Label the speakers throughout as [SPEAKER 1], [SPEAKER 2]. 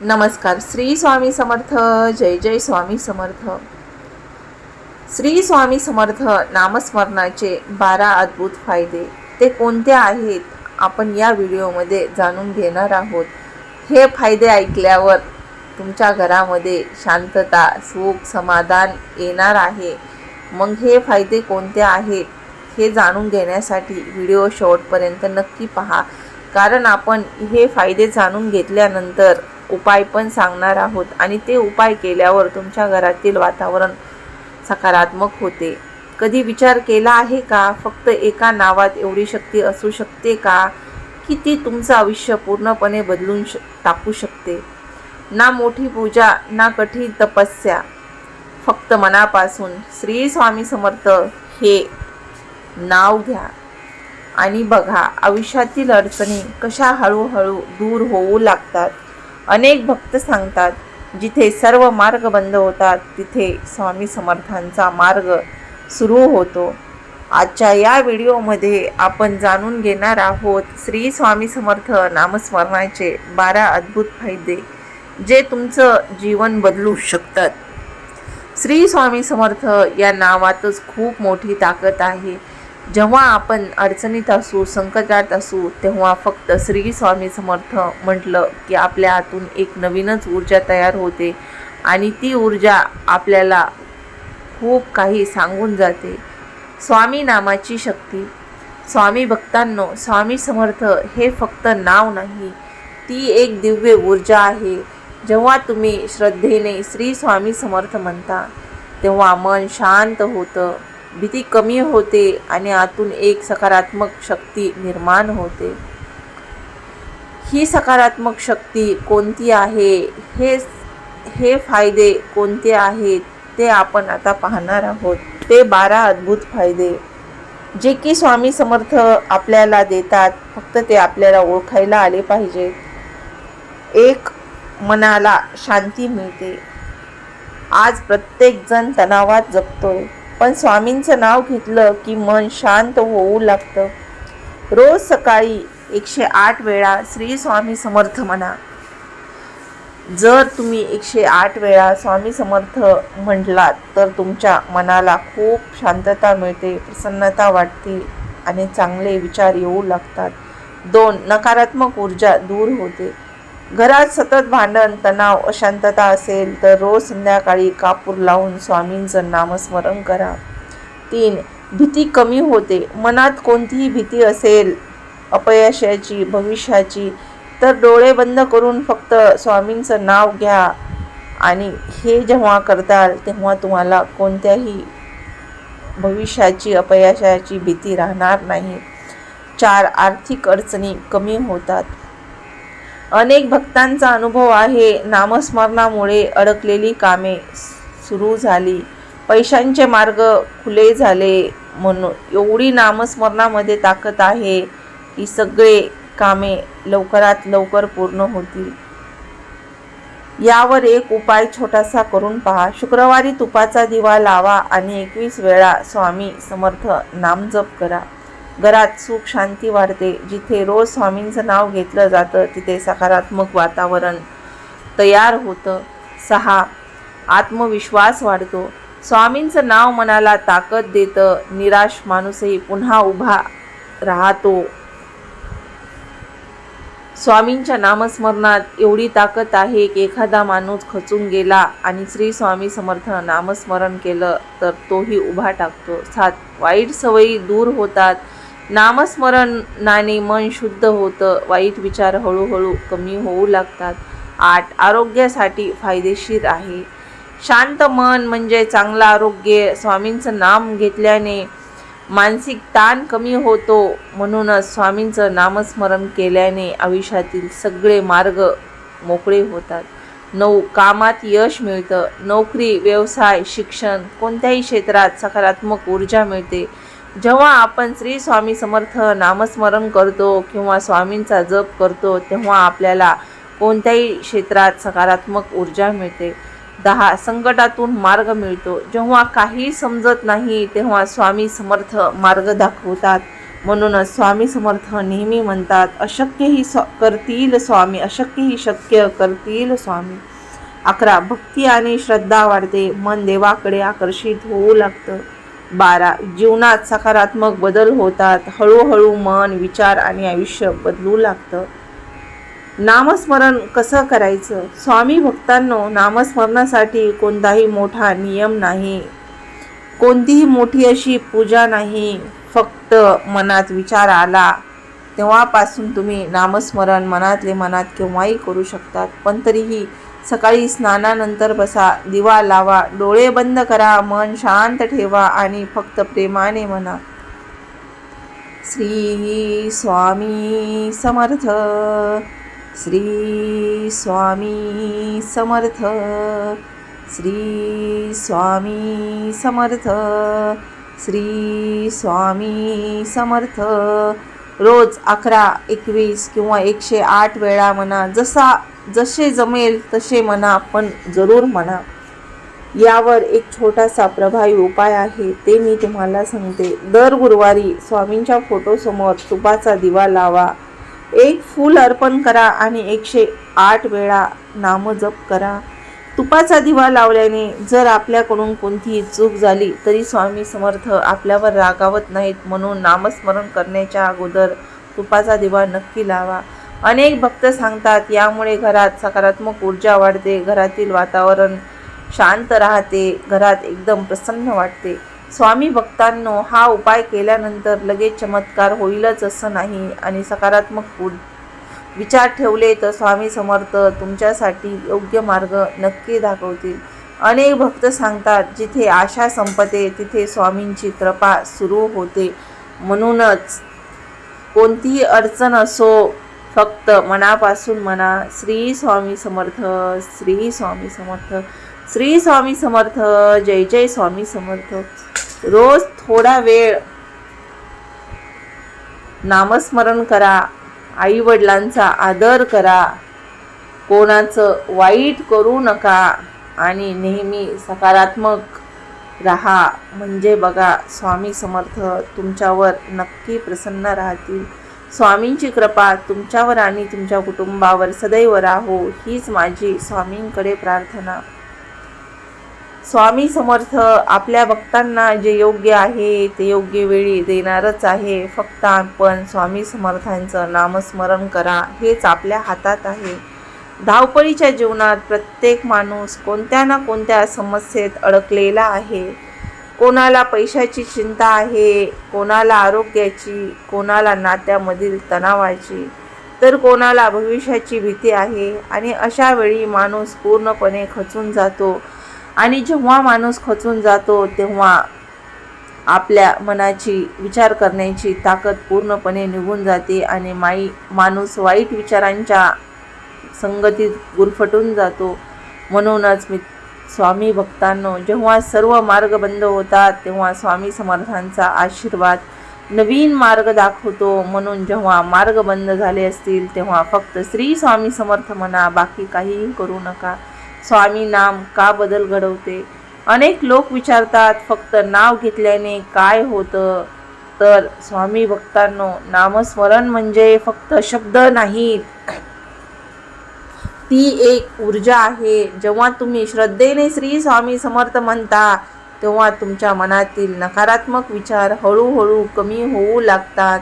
[SPEAKER 1] नमस्कार. श्री स्वामी समर्थ. जय जय स्वामी समर्थ. श्री स्वामी समर्थ नामस्मरणाचे 12 अद्भुत फायदे ते कोणते आहेत आपण या व्हिडिओमध्ये जाणून घेणार आहोत. हे फायदे ऐकल्यावर तुमच्या घरामध्ये शांतता, सुख, समाधान येणार आहे. मग हे फायदे कोणते आहेत हे जाणून घेण्यासाठी व्हिडिओ शेवटपर्यंत नक्की पहा, कारण आपण हे फायदे जाणून घेतल्यानंतर उपाय पण सांगणार आहोत आणि ते उपाय केल्यावर तुमच्या घरातील वातावरण सकारात्मक होते. कधी विचार केला आहे का, फक्त एका नावात एवढी शक्ती असू शकते का, की ती तुमचं आयुष्य पूर्णपणे बदलून टाकू शकते. ना मोठी पूजा, ना कठीण तपस्या, फक्त मनापासून श्री स्वामी समर्थ हे नाव घ्या आणि बघा आयुष्यातील अडचणी कशा हळूहळू दूर होऊ लागतात. अनेक भक्त सांगतात, जिथे सर्व मार्ग बंद होतात तिथे स्वामी समर्थांचा मार्ग सुरू होतो. आजच्या या व्हिडिओमध्ये आपण जाणून घेणार आहोत श्री स्वामी समर्थ नामस्मरणाचे 12 अद्भुत फायदे जे तुमचं जीवन बदलू शकतात. श्री स्वामी समर्थ या नावातच खूप मोठी ताकद आहे. जेव्हा आपण अडचणीत असू, संकटात असू, तेव्हा फक्त श्री स्वामी समर्थ म्हटलं की आपल्या हातून एक नवीनच ऊर्जा तयार होते आणि ती ऊर्जा आपल्याला खूप काही सांगून जाते. स्वामी नामाची शक्ती. स्वामी भक्तांनो, स्वामी समर्थ हे फक्त नाव नाही, ती एक दिव्य ऊर्जा आहे. जेव्हा तुम्ही श्रद्धेने श्री स्वामी समर्थ म्हणता तेव्हा मन शांत होतं, भीती कमी होते आणि आतून एक सकारात्मक शक्ती निर्माण होते. ही सकारात्मक शक्ती कोणती आहे, हे फायदे कोणते आहेत ते आपण आता पाहणार आहोत. ते 12 अद्भुत फायदे जे की स्वामी समर्थ आपल्याला देतात, फक्त ते आपल्याला ओळखायला आले पाहिजे. 1. मनाला शांती मिळते. आज प्रत्येक जण तणावात जगतोय, पण स्वामींचं नाव घेतलं की मन शांत होऊ लागतं. रोज सकाळी 108 वेळा श्री स्वामी समर्थ म्हणा. जर तुम्ही 108 वेळा स्वामी समर्थ म्हटलात तर तुमच्या मनाला खूप शांतता मिळते, प्रसन्नता वाटते आणि चांगले विचार येऊ लागतात. 2. नकारात्मक ऊर्जा दूर होते. घरात सतत भांडण, तणाव, अशांतता असेल तर रोज संध्याकाळी कापूर लावून स्वामींचं नामस्मरण करा. 3. भीती कमी होते. मनात कोणतीही भीती असेल, अपयशाची, भविष्याची, तर डोळे बंद करून फक्त स्वामींचं नाव घ्या आणि हे जेव्हा करताल तेव्हा तुम्हाला कोणत्याही भविष्याची, अपयशाची भीती राहणार नाही. 4. आर्थिक अडचणी कमी होतात. अनेक भक्तांचा अनुभव आहे, नामस्मरणामुळे अडकलेली कामे सुरू झाली, पैशांचे मार्ग खुले झाले. म्हणून एवढी नामस्मरणामध्ये ताकद आहे की सगळे कामे लवकरात लवकर पूर्ण होतील. यावर एक उपाय छोटासा करून पहा. शुक्रवारी तुपाचा दिवा लावा आणि 21 वेळा स्वामी समर्थ नामजप करा. घरात सुख शांती वाढते. जिथे रोज स्वामींचं नाव घेतलं जातं तिथे सकारात्मक वातावरण तयार होतं. 6. आत्मविश्वास वाढतो. स्वामींचं नाव मनाला ताकद देतं. निराश माणूसही पुन्हा उभा राहतो. स्वामींच्या नामस्मरणात एवढी ताकद आहे की एखादा माणूस खचून गेला आणि श्री स्वामी समर्थ नामस्मरण केलं तर तोही उभा टाकतो. 7. वाईट सवयी दूर होतात. नामस्मरणाने मन शुद्ध होतं. वाईट विचार हळूहळू कमी होऊ लागतात. 8. आरोग्यासाठी फायदेशीर आहे. शांत मन म्हणजे चांगलं आरोग्य. स्वामींचं नाम घेतल्याने मानसिक ताण कमी होतो. म्हणूनच स्वामींचं नामस्मरण केल्याने आयुष्यातील सगळे मार्ग मोकळे होतात. 9. कामात यश मिळतं. नोकरी, व्यवसाय, शिक्षण, कोणत्याही क्षेत्रात सकारात्मक ऊर्जा मिळते. जेव्हा आपण श्री स्वामी समर्थ नामस्मरण करतो किंवा स्वामींचा जप करतो तेव्हा आपल्याला कोणत्याही क्षेत्रात सकारात्मक ऊर्जा मिळते. 10. संकटातून मार्ग मिळतो. जेव्हा काही समजत नाही तेव्हा स्वामी समर्थ मार्ग दाखवतात. म्हणूनच स्वामी समर्थ नेहमी म्हणतात, अशक्य ही करतील स्वामी, अशक्य ही शक्य करतील स्वामी. 11. भक्ती आणि श्रद्धा वाढते, मन देवाकडे आकर्षित होऊ लागतं. 12. जीवनात सकारात्मक बदल होतात, हळूहळू मन, विचार आणि आयुष्य बदलू लागतं. नामस्मरण कसं करायचं? स्वामी भक्तांनो, नामस्मरणासाठी कोणताही मोठा नियम नाही, कोणतीही मोठी अशी पूजा नाही. फक्त मनात विचार आला तेव्हापासून तुम्ही नामस्मरण मनातले मनात केव्हाही करू शकतात. पण तरीही सकाळी स्नानानंतर बसा, दिवा लावा, डोळे बंद करा, मन शांत ठेवा आणि फक्त प्रेमाने म्हणा, श्री स्वामी समर्थ, श्री स्वामी समर्थ, श्री स्वामी समर्थ, श्री स्वामी समर्थ. रोज 11, 21 किंवा 108 वेळा म्हणा. जसे जमेल तसे म्हणा, पण जरूर म्हणा. यावर एक छोटासा प्रभावी उपाय आहे, ते मी तुम्हाला सांगते. दर गुरुवारी स्वामींच्या फोटोसमोर तुपाचा दिवा लावा, एक फूल अर्पण करा आणि 108 वेळा नामजप करा. तुपाचा दिवा लावल्याने जर आपल्याकडून कोणतीही चूक झाली तरी स्वामी समर्थ आपल्यावर रागावत नाहीत. म्हणून नामस्मरण करण्याच्या अगोदर तुपाचा दिवा नक्की लावा. अनेक भक्त सांगतात, यामुळे घरात सकारात्मक ऊर्जा वाढते, घरातील वातावरण शांत राहते, घरात एकदम प्रसन्न वाटते. स्वामी भक्तांनो, हा उपाय केल्यानंतर लगेच चमत्कार होईलच असं नाही आणि सकारात्मक विचार ठेवले तर स्वामी समर्थ तुमच्यासाठी योग्य मार्ग नक्की दाखवतील. अनेक भक्त सांगतात, जिथे आशा संपते तिथे स्वामींची कृपा सुरू होते. म्हणूनच कोणतीही अडचण असो, फक्त मनापासून म्हणा, श्री स्वामी समर्थ, श्री स्वामी समर्थ, श्री स्वामी समर्थ, जय जय स्वामी समर्थ. रोज थोडा वेळ नामस्मरण करा, आई वडिलांचा आदर करा, कोणाचं वाईट करू नका आणि नेहमी सकारात्मक राहा. म्हणजे बघा, स्वामी समर्थ तुमच्यावर नक्की प्रसन्न राहतील. स्वामींची कृपा तुमच्यावर आणि तुमच्या कुटुंबावर सदैव राहो, हीच माझी स्वामींकडे प्रार्थना. स्वामी समर्थ आपल्या भक्तांना जे योग्य आहे ते योग्य वेळी देणारच आहे. फक्त आपण स्वामी समर्थांचं नामस्मरण करा, हेच आपल्या हातात आहे. धावपळीच्या जीवनात प्रत्येक माणूस कोणत्या ना कोणत्या समस्येत अडकलेला आहे. कोणाला पैशाची चिंता आहे, कोणाला आरोग्याची, कोणाला नात्यामधील तणावाची, तर कोणाला भविष्याची भीती आहे. आणि अशा वेळी माणूस पूर्णपणे खचून जातो. आणि जेव्हा माणूस खचून जातो तेव्हा आपल्या मनाची विचार करण्याची ताकद पूर्णपणे निघून जाते आणि माणूस वाईट विचारांच्या संगतीत गुरफटून जातो. म्हणूनच मी स्वामी भक्तांनो, जेव्हा सर्व मार्ग बंद होतात तेव्हा स्वामी समर्थांचा आशीर्वाद नवीन मार्ग दाखवतो. म्हणून जेव्हा मार्ग बंद झाले असतील तेव्हा फक्त श्री स्वामी समर्थ म्हणा, बाकी काहीही करू नका. स्वामी नाम का बदल घडवते? अनेक लोक विचारतात, फक्त नाव घेतल्याने काय होतं? तर स्वामी भक्तांनो, नामस्मरण म्हणजे फक्त शब्द नाहीत, ती एक ऊर्जा आहे. जेव्हा तुम्ही श्रद्धेने श्री स्वामी समर्थ म्हणता तेव्हा तुमच्या मनातील नकारात्मक विचार हळूहळू कमी होऊ लागतात.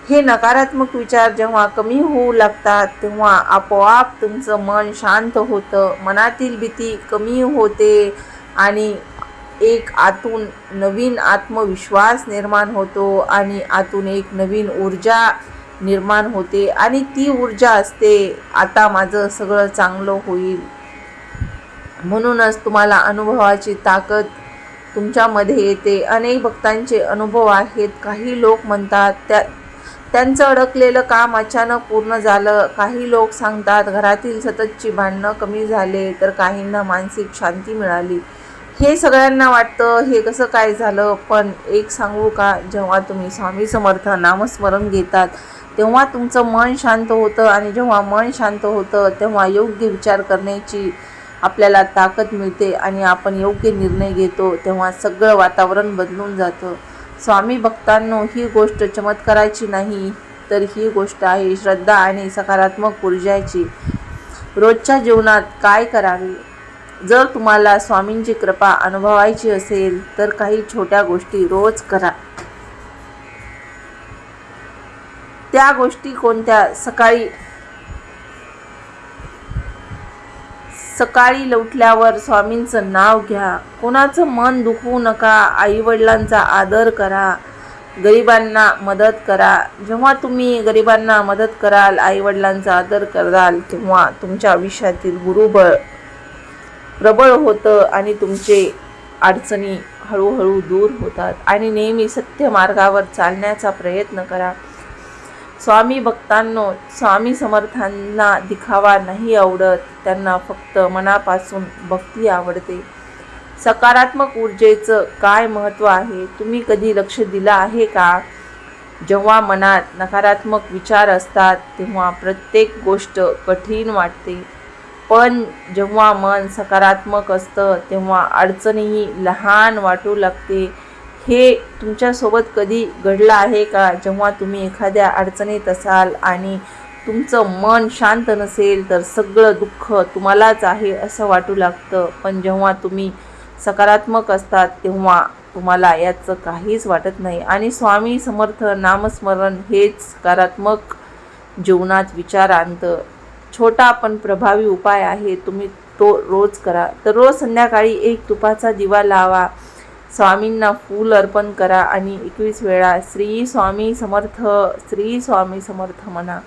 [SPEAKER 1] हे नकारात्मक विचार जेव्हा कमी होऊ लागतात तेव्हा आपोआप तुमचं मन शांत होतं, मनातील भीती कमी होते आणि एक आतून नवीन आत्मविश्वास निर्माण होतो आणि आतून एक नवीन ऊर्जा निर्माण होते आणि ती ऊर्जा असते, आता माझं सगळं चांगलं होईल. म्हणूनच तुम्हाला अनुभवाची ताकद तुमच्यामध्ये येते. अनेक भक्तांचे अनुभव आहेत. काही लोक म्हणतात त्यांचं अडकलेलं काम अचानक पूर्ण झालं. काही लोक सांगतात घरातील सततची भांडणं कमी झाले, तर काहींना मानसिक शांती मिळाली. हे सगळ्यांना वाटतं हे कसं काय झालं. पण एक सांगू का, जेव्हा तुम्ही स्वामी समर्थ नामस्मरण घेतात तेव्हा तुमचं मन शांत होतं आणि जेव्हा मन शांत होतं तेव्हा योग्य विचार करण्याची आपल्याला ताकद मिळते आणि आपण योग्य निर्णय घेतो. तेव्हा सगळं वातावरण बदलून जातं. स्वामी भक्तांनो, ही गोष्ट चमत्काराची नाही, तर ही गोष्ट आहे श्रद्धा आणि सकारात्मक ऊर्जाची. रोजच्या जीवनात काय करावे? जर तुम्हाला स्वामींची कृपा अनुभवायची असेल तर काही छोट्या गोष्टी रोज करा. त्या गोष्टी कोणत्या? सकाळी उठल्यावर स्वामींचं नाव घ्या. कोणाचं मन दुखवू नका. आईवडिलांचा आदर करा. गरिबांना मदत करा. जेव्हा तुम्ही गरिबांना मदत कराल, आईवडिलांचा आदर कराल, तेव्हा तुमच्या आयुष्यातील गुरुबळ प्रबळ होतं आणि तुमचे अडचणी हळूहळू दूर होतात. आणि नेहमी सत्य मार्गावर चालण्याचा प्रयत्न करा. स्वामी भक्तांनो, स्वामी समर्थांना दिखावा नाही आवडत, त्यांना फक्त मनापासून भक्ती आवडते. सकारात्मक ऊर्जेचं काय महत्त्व आहे, तुम्ही कधी लक्ष दिलं आहे का? जेव्हा मनात नकारात्मक विचार असतात तेव्हा प्रत्येक गोष्ट कठीण वाटते, पण जेव्हा मन सकारात्मक असतं तेव्हा अडचणीही लहान वाटू लागते. हे तुमच्यासोबत कधी घडलं आहे का? जेव्हा तुम्ही एखाद्या अडचणीत असाल आणि तुमचं मन शांत नसेल तर सगळं दुःख तुम्हालाच आहे असं वाटू लागतं, पण जेव्हा तुम्ही सकारात्मक असतात तेव्हा तुम्हाला याचं काहीच वाटत नाही. आणि स्वामी समर्थ नामस्मरण हेच सकारात्मक जीवनात विचार आणतं. छोटा पण प्रभावी उपाय आहे, तुम्ही तो रोज करा. तर रोज संध्याकाळी एक तुपाचा दिवा लावा, स्वामींना फूल अर्पण करा आणि 21 वेळा श्री स्वामी समर्थ, श्री स्वामी समर्थ म्हणा.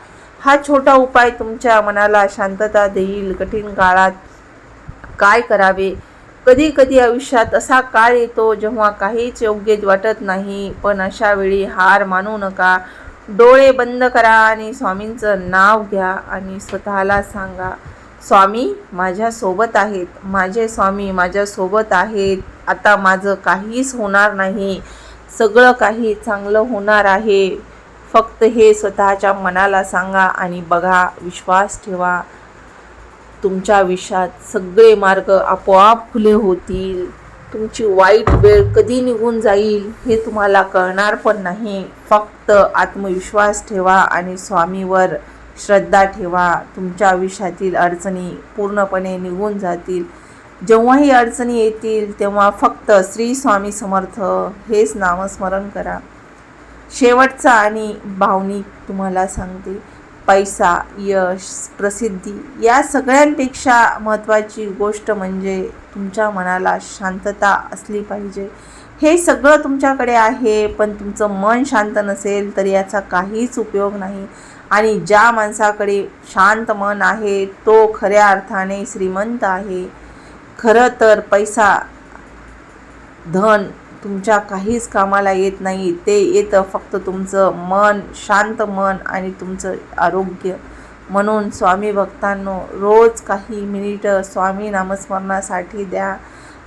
[SPEAKER 1] हा छोटा उपाय तुमच्या मनाला शांतता देईल. कठीण काळात काय करावे? कधी कधी आयुष्यात असा काळ येतो जेव्हा काहीच योग्य वाटत नाही, पण अशा वेळी हार मानू नका. डोळे बंद करा आणि स्वामींचं नाव घ्या आणि स्वतःला सांगा, स्वामी माझ्यासोबत आहेत, माझे स्वामी माझ्यासोबत आहेत. आता माझं काहीच होणार नाही, सगळं काही चांगलं होणार आहे. फक्त हे स्वतःच्या मनाला सांगा आणि बघा, विश्वास ठेवा, तुमच्या आयुष्यात सगळे मार्ग आपोआप खुले होतील. तुमची वाईट वेळ कधी निघून जाईल हे तुम्हाला कळणार पण नाही. फक्त आत्मविश्वास ठेवा आणि स्वामीवर श्रद्धा ठेवा. तुमच्या आयुष्यातील अडचणी पूर्णपणे निघून जातील. जेव्हाही अडचणी येतील तेव्हा फक्त श्री स्वामी समर्थ हेच नामस्मरण करा. शेवटचा आणि भावनिक तुम्हाला सांगते, पैसा, यश, प्रसिद्धी या सगळ्यांपेक्षा महत्त्वाची गोष्ट म्हणजे तुमच्या मनाला शांतता असली पाहिजे. हे सगळं तुमच्याकडे आहे, पण तुमचं मन शांत नसेल तर याचा काहीच उपयोग नाही. आणि ज्या माणसाकडे शांत मन आहे तो खऱ्या अर्थाने श्रीमंत आहे. खरं तर पैसा, धन तुमच्या काहीच कामाला येत नाही, ते येतं फक्त तुमचं मन, शांत मन आणि तुमचं आरोग्य. म्हणून स्वामी भक्तांनो, रोज काही मिनिटं स्वामी नामस्मरणासाठी द्या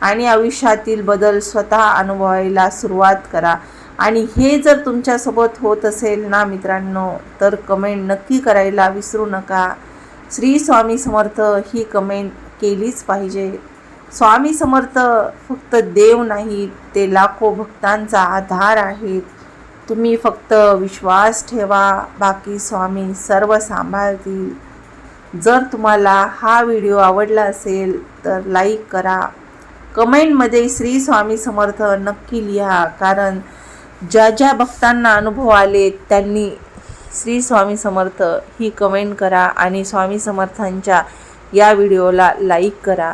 [SPEAKER 1] आणि आयुष्यातील बदल स्वतः अनुभवायला सुरुवात करा. आणि हे जर तुमच्यासोबत होत असेल ना मित्रांनो, तर कमेंट नक्की करायला विसरू नका. श्री स्वामी समर्थ ही कमेंट केलीच पाहिजे. स्वामी समर्थ फक्त देव नाहीत, ते लाखो भक्तांचा आधार आहेत. तुम्ही फक्त विश्वास ठेवा, बाकी स्वामी सर्व सांभाळतील. जर तुम्हाला हा व्हिडिओ आवडला असेल तर लाईक करा. कमेंटमध्ये श्री स्वामी समर्थ नक्की लिहा, कारण ज्या ज्या भक्तांना अनुभव आले त्यांनी श्री स्वामी समर्थ ही कमेंट करा. आणि स्वामी समर्थांच्या या व्हिडिओला लाईक करा,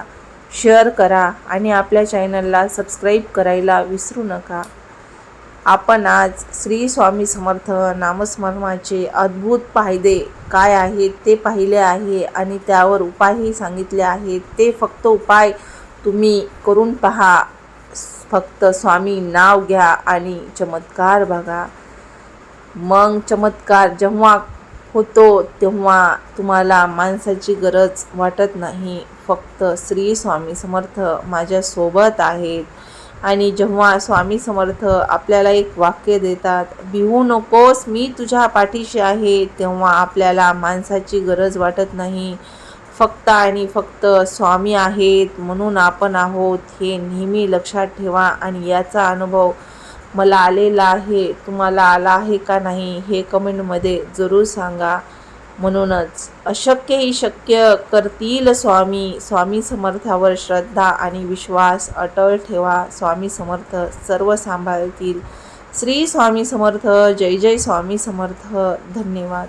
[SPEAKER 1] शेअर करा आणि आपल्या चॅनलला सबस्क्राईब करायला विसरू नका. आपण आज श्री स्वामी समर्थ नामस्मरणाचे अद्भुत फायदे काय आहेत ते पाहिले आहे आणि त्यावर उपायही सांगितले आहेत. ते फक्त उपाय तुम्ही करून पहा. फक्त स्वामी नाव घ्या आणि चमत्कार बघा. मग चमत्कार जेव्हा होतो तेव्हा तुम्हाला माणसाची गरज वाटत नाही. फक्त श्री स्वामी समर्थ माझ्यासोबत आहेत. आणि जेव्हा स्वामी समर्थ आपल्याला एक वाक्य देतात, भिवू नकोस मी तुझ्या पाठीशी आहे, तेव्हा आपल्याला माणसाची गरज वाटत नाही. फक्त आणि फक्त स्वामी आहेत म्हणून आपण आहोत हे नेहमी लक्षात ठेवा आणि याचा अनुभव मला आलेला आहे, तुम्हाला आला आहे का नाही हे कमेंटमध्ये जरूर सांगा. म्हणूनच अशक्यही शक्य करतील स्वामी. स्वामी समर्थावर श्रद्धा आणि विश्वास अटळ ठेवा. स्वामी समर्थ सर्व सांभाळतील. श्री स्वामी समर्थ. जय जय स्वामी समर्थ. धन्यवाद.